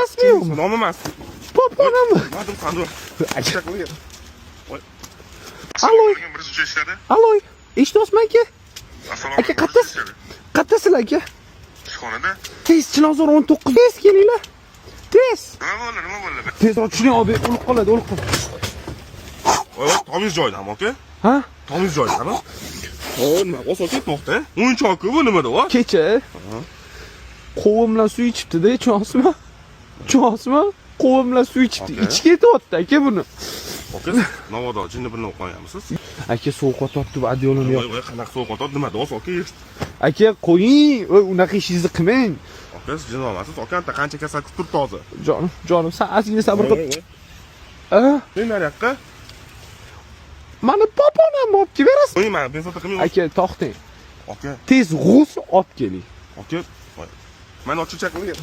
rasmiymi? Nomi emas. Poponami? Nadim qanday? Aloy. Birinchi ishlarda. Aloy. Eshityapsizmi aka? Assalomu Aka qayerdasizlar aka? Ishxonada. Tez Chilonzor 19. Tez kelinglar. Tez. Nima bo'ldi? Tezroq tushuning abi, o'lib qoladi, o'lib qoladi. Tomiz joydami, aka? Ha? Tomiz joydami? Nima o'sib ketmoqda? O'yinchoq-ku bu nimada va? Kecha qovim bilan suv ichibdi-da, tushunyapsizmi? Tushunyapsizmi? Qovim bilan suv ichibdi. Ichib ketyapti aka buni. Aka, navoda jinni bilan o'qiganmisiz? Aka sovqotyapti bu adyolimni yo'q. Voy, qanaqa sovqotadi nimada o's aka? Aka qo'ying, unaqa ishingizni qilmang. Aka, siz jin olmasiz. Aka, anta qancha kasal kutib turibdi hozir. Jonim, sen ozgina sabr qil. Men nariyoqqa? Mani poponamni olib kelasiz. Qo'ying, men bezovta qilmayman. Aka, to'xtang. Aka, Tez g'usl olib keling. aka, voy. Men ochilchak qiling.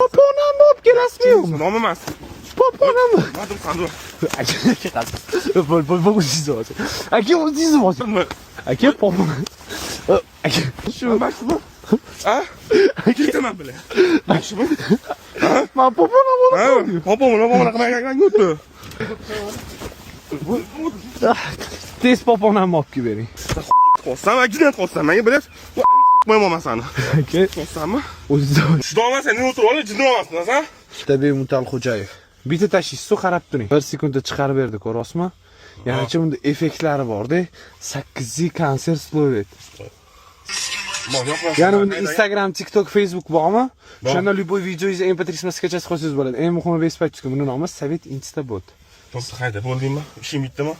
Poponamni olib kelasizmi? Nomi emas. Poponamni. Nadim qanday? Aka, bo'l, o'zingiz olasiz. Aka, o'zingiz olasiz. Aka, popon. Aka, shu Baxshimi? Ha? Ketaman bilan. Baxshimi? men poponamni olib Ha, keldim. popomni qanaqa yutdi? Tez poponamni olib kelbering. Qo'ssam, ajinat qo'ssam, menga bilas. Qo'ymayman seni. Aka, Qo'ssammi? o'zingiz olasiz. Shudoma sen o'tirib ol, jinni olmasin, ha? Tabiiy Mutal Xo'jayev. Bitta tashishsiz, qarab turing. 1 sekundda chiqarib berdi, ko'ryapsizmi? Ya'ni bunda effektlari bor-da. 8 konsert slovet. Ya'ni bunda Instagram, TikTok, Facebook bormi? O'shanda любой videongizni MP3 skachasi qilsangiz bo'ladi. Eng muhimi Vespa chiqdi. Buni nomi Sovet Instabot. To'g'ri, qayda bo'ldingmi? Ishing bitdimi?